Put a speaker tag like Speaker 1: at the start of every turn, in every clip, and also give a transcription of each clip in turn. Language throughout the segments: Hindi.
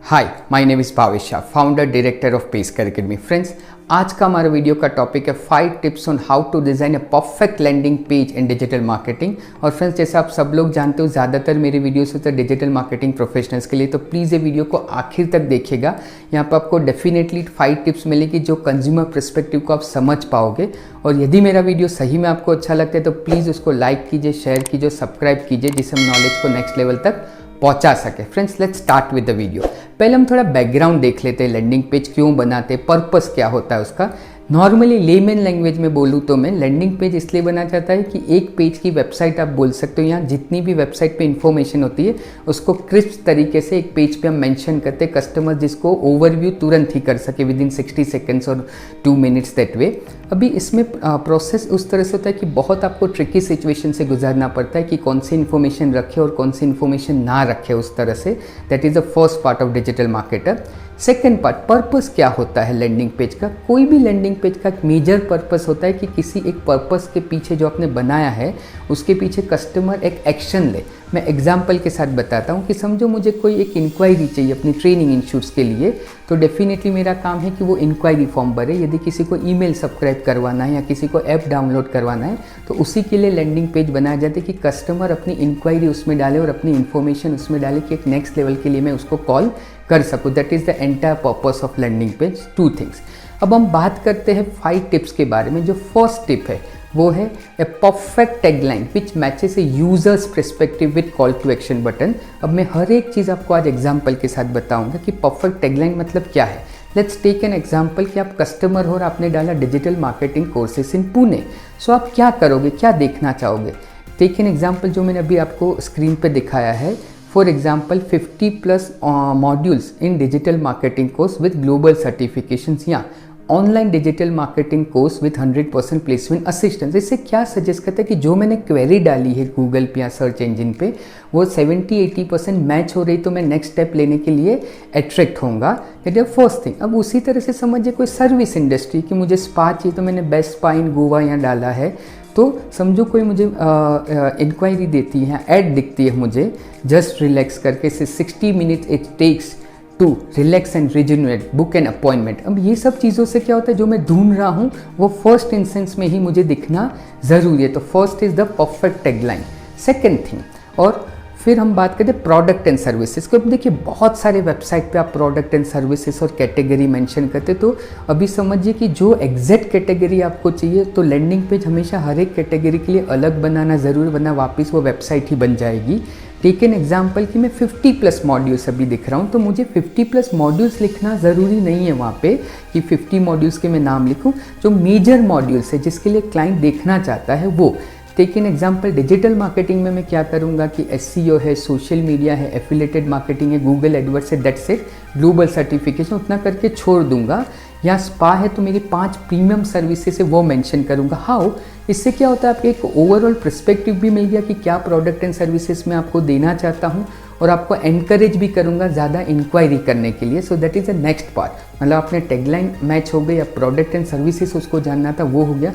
Speaker 1: Hi, my name is Bhavesh, founder director of Peskar academy. Friends, आज का हमारा वीडियो का टॉपिक है 5 tips on how to design a perfect landing page in digital marketing. और फ्रेंड्स, जैसे आप सब लोग जानते हो, ज़्यादातर मेरे वीडियोस होते हैं डिजिटल मार्केटिंग प्रोफेशनल्स के लिए, तो प्लीज़ ये वीडियो को आखिर तक देखिएगा। यहाँ पर आपको डेफिनेटली 5 टिप्स मिलेगी जो कंज्यूमर पर्सपेक्टिव को आप समझ पाओगे। और यदि मेरा वीडियो सही में आपको अच्छा लगता है तो प्लीज़ उसको लाइक कीजिए, शेयर कीजिए, सब्सक्राइब कीजिए, जिससे हम नॉलेज को नेक्स्ट लेवल तक पहुंचा सके। Friends, let's start with the video. पहले हम थोड़ा बैकग्राउंड देख लेते हैं, लैंडिंग पेज क्यों बनाते हैं, पर्पस क्या होता है उसका। नॉर्मली लेमन लैंग्वेज में बोलूँ तो मैं लैंडिंग पेज इसलिए बना चाहता है कि एक पेज की वेबसाइट आप बोल सकते हो, यहाँ जितनी भी वेबसाइट पे इंफॉर्मेशन होती है उसको क्रिस्प तरीके से एक पेज पे हम मेंशन करते हैं, कस्टमर जिसको ओवरव्यू तुरंत ही कर सके विद इन 60 सेकेंड्स और 2 मिनट्स दैट वे। अभी इसमें प्रोसेस उस तरह से होता है कि बहुत आपको ट्रिकी सिचुएशन से गुजरना पड़ता है कि कौन सी इन्फॉर्मेशन रखे और कौन सी इन्फॉर्मेशन ना रखे उस तरह से। That is the first part of digital marketer. Second part, purpose क्या होता है लैंडिंग पेज का। कोई भी लैंडिंग पेज का एक मेजर पर्पस होता है कि किसी एक पर्पस के पीछे जो आपने बनाया है उसके पीछे कस्टमर एक एक्शन ले। मैं एग्जांपल के साथ बताता हूँ कि समझो मुझे कोई एक इंक्वायरी चाहिए अपनी ट्रेनिंग इंस्टीट्यूट्स के लिए, तो डेफिनेटली मेरा काम है कि वो इंक्वायरी फॉर्म भरे। यदि किसी को ईमेल सब्सक्राइब करवाना है या किसी को ऐप डाउनलोड करवाना है तो उसी के लिए लैंडिंग पेज बनाया जाता है कि कस्टमर अपनी इंक्वायरी उसमें डाले और अपनी इन्फॉर्मेशन उसमें डाले कि एक नेक्स्ट लेवल के लिए मैं उसको कॉल कर सकूँ। That is the entire purpose of landing page. 2 things. अब हम बात करते हैं 5 टिप्स के बारे में। जो फर्स्ट टिप है वो है a perfect tagline which matches a user's perspective with call to action button. अब मैं हर एक चीज़ आपको आज एग्जांपल के साथ बताऊंगा कि परफेक्ट टैगलाइन मतलब क्या है। लेट्स टेक एन एग्जांपल कि आप कस्टमर हो और आपने डाला digital marketing courses in Pune. So आप क्या करोगे, क्या देखना चाहोगे। टेक एन एग्जांपल जो मैंने अभी आपको स्क्रीन पे दिखाया है। For example 50+ modules in digital marketing course with global certifications या online digital marketing course with 100% placement assistance. इससे क्या सजेस्ट करता है कि जो मैंने क्वेरी डाली है गूगल पे या सर्च इंजन पे वो 70-80% मैच हो रही, तो मैं नेक्स्ट स्टेप लेने के लिए अट्रैक्ट होऊंगा। That is first thing. अब उसी तरह से समझिए कोई सर्विस इंडस्ट्री कि मुझे स्पा चाहिए तो मैंने बेस्ट स्पा इन गोवा यहाँ डाला है। तो समझो कोई मुझे इंक्वायरी देती है, ऐड दिखती है मुझे, जस्ट रिलैक्स करके 60 minutes it takes to relax and rejuvenate, book an appointment. अब ये सब चीज़ों से क्या होता है, जो मैं ढूंढ रहा हूँ वो फर्स्ट इंस्टेंस में ही मुझे दिखना ज़रूरी है। तो first is the perfect tagline. Second thing, और फिर हम बात करते हैं प्रोडक्ट एंड सर्विसेज को। अब देखिए बहुत सारे वेबसाइट पे आप प्रोडक्ट एंड सर्विसेज और कैटेगरी मेंशन करते, तो अभी समझिए कि जो एग्जैक्ट कैटेगरी आपको चाहिए तो लैंडिंग पेज हमेशा हर एक कैटेगरी के लिए अलग बनाना ज़रूरी, वरना वापस वो वेबसाइट ही बन जाएगी। टेक एन एग्जाम्पल कि मैं 50+ मॉड्यूल्स अभी दिख रहा हूँ, तो मुझे 50+ मॉड्यूल्स लिखना ज़रूरी नहीं है वहाँ पे कि 50 मॉड्यूल्स के मैं नाम लिखूँ। जो मेजर मॉड्यूल्स है जिसके लिए क्लाइंट देखना चाहता है वो। Take an example digital marketing में मैं क्या करूँगा कि SEO है, सोशल मीडिया है, एफिलेटेड मार्केटिंग है, गूगल एडवर्ड्स है, दैट्स इट, ग्लोबल सर्टिफिकेशन उतना करके छोड़ दूंगा। या स्पा है तो मेरी 5 प्रीमियम सर्विसेज है वो मेंशन करूँगा। हाउ, इससे क्या होता है आपको एक ओवरऑल पर्सपेक्टिव भी मिल गया कि क्या प्रोडक्ट एंड सर्विसेज मैं आपको देना चाहता हूँ, और आपको एनकरेज भी करूँगा ज़्यादा इंक्वायरी करने के लिए। So that is the next part. मतलब अपने टैगलाइन मैच हो गए या प्रोडक्ट एंड सर्विसेज उसको जानना था वो हो गया।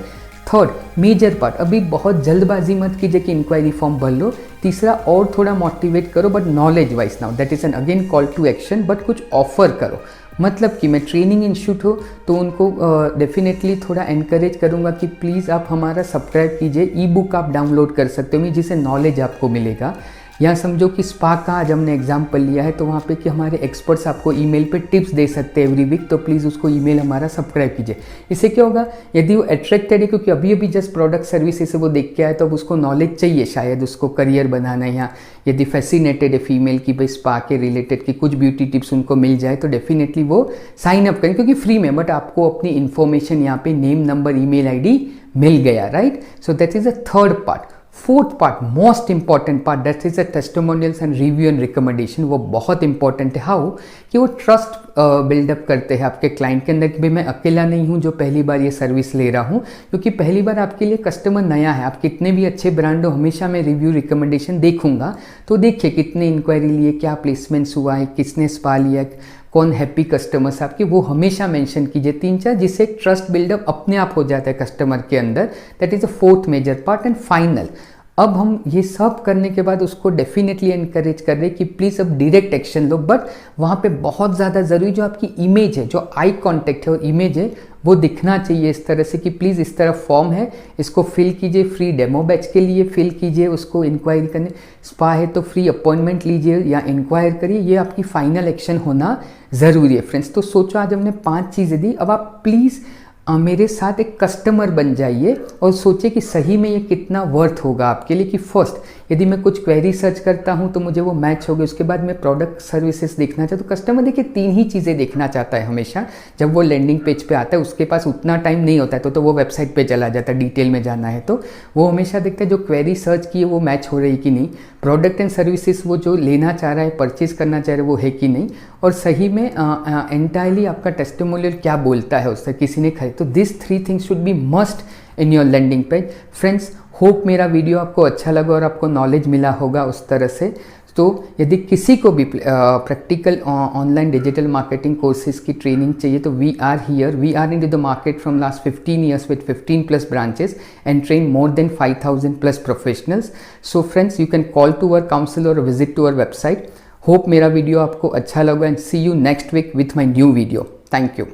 Speaker 1: थर्ड मेजर पार्ट, अभी बहुत जल्दबाजी मत कीजिए कि इंक्वायरी फॉर्म भर लो। तीसरा, और थोड़ा मोटिवेट करो but knowledge wise now, that is an again call to action, but कुछ ऑफर करो। मतलब कि मैं ट्रेनिंग इंस्टीट्यूट हो तो उनको डेफिनेटली थोड़ा एनकरेज करूँगा कि प्लीज़ आप हमारा सब्सक्राइब कीजिए, ई-बुक आप डाउनलोड कर सकते हो जिससे नॉलेज आपको मिलेगा। या समझो कि स्पा का आज हमने एग्जाम्पल लिया है तो वहाँ पे कि हमारे एक्सपर्ट्स आपको ईमेल पे टिप्स दे सकते हैं एवरी वीक, तो प्लीज़ उसको ईमेल हमारा सब्सक्राइब कीजिए। इससे क्या होगा, यदि वो अट्रैक्टेड है क्योंकि अभी अभी जस्ट प्रोडक्ट सर्विसेज से वो देख के आए तो अब उसको नॉलेज चाहिए, शायद उसको करियर बनाना है, या यदि फैसिनेटेड है फीमेल की भाई स्पा के रिलेटेड की कुछ ब्यूटी टिप्स उनको मिल जाए तो डेफिनेटली वो साइन अप करें क्योंकि फ्री में, बट आपको अपनी इन्फॉर्मेशन यहाँ पे नेम, नंबर, ईमेल आईडी मिल गया, right. So that is the third part. Fourth part, most important part, that is the testimonials and review and recommendation. वो बहुत इंपॉर्टेंट है। हाउ, कि वो ट्रस्ट बिल्डअप करते हैं आपके क्लाइंट के अंदर कि भाई मैं अकेला नहीं हूँ जो पहली बार ये सर्विस ले रहा हूँ, क्योंकि पहली बार आपके लिए कस्टमर नया है। आप कितने भी अच्छे ब्रांड हो, हमेशा मैं रिव्यू रिकमेंडेशन देखूंगा। तो देखिए कितने इंक्वायरी लिए, क्या प्लेसमेंट्स हुआ है, किसने स्पा लिया, कौन हैप्पी कस्टमर्स आपके, वो हमेशा मेंशन कीजिए 3-4, जिससे एक ट्रस्ट बिल्डअप अपने आप हो जाता है कस्टमर के अंदर। That is the fourth major part. And final, अब हम ये सब करने के बाद उसको डेफिनेटली एनकरेज कर रहे हैं कि प्लीज़ अब डायरेक्ट एक्शन लो, बट वहाँ पे बहुत ज़्यादा ज़रूरी जो आपकी इमेज है, जो आई कांटेक्ट है और इमेज है, वो दिखना चाहिए इस तरह से कि प्लीज़ इस तरह फॉर्म है, इसको फिल कीजिए, फ्री डेमो बैच के लिए फिल कीजिए, उसको इंक्वायरी करने, स्पा है तो फ्री अपॉइंटमेंट लीजिए या इंक्वायर करिए, ये आपकी फाइनल एक्शन होना ज़रूरी है फ्रेंड्स। तो सोचो आज हमने 5 चीज़ें दी, अब आप प्लीज़ मेरे साथ एक कस्टमर बन जाइए और सोचिए कि सही में ये कितना वर्थ होगा आपके लिए। कि फर्स्ट यदि मैं कुछ क्वेरी सर्च करता हूँ तो मुझे वो मैच हो गई, उसके बाद मैं प्रोडक्ट सर्विसेज देखना चाहता हूँ। तो कस्टमर देखिए 3 ही चीज़ें देखना चाहता है हमेशा। जब वो लैंडिंग पेज पे आता है उसके पास उतना टाइम नहीं होता है तो वो वेबसाइट पे चला जाता है, डिटेल में जाना है तो वो हमेशा देखता है जो क्वेरी सर्च की है वो मैच हो रही कि नहीं, प्रोडक्ट एंड सर्विसेज वो जो लेना चाह रहा है, परचेज करना चाह रहा है वो है कि नहीं, और सही में एंटायरली आपका टेस्टिमोनियल क्या बोलता है उससे, किसी ने खरीद। तो this 3 things should be must in your landing page. Friends, hope मेरा वीडियो आपको अच्छा लगा और आपको नॉलेज मिला होगा उस तरह से। तो यदि किसी को भी practical online digital marketing courses की ट्रेनिंग चाहिए तो we are here, we are into the market from last 15 years with 15+ branches and train more than 5,000+ professionals. So friends, you can call to our council or visit to our website. Hope मेरा वीडियो आपको अच्छा लगा and see you next week with my new video. Thank you.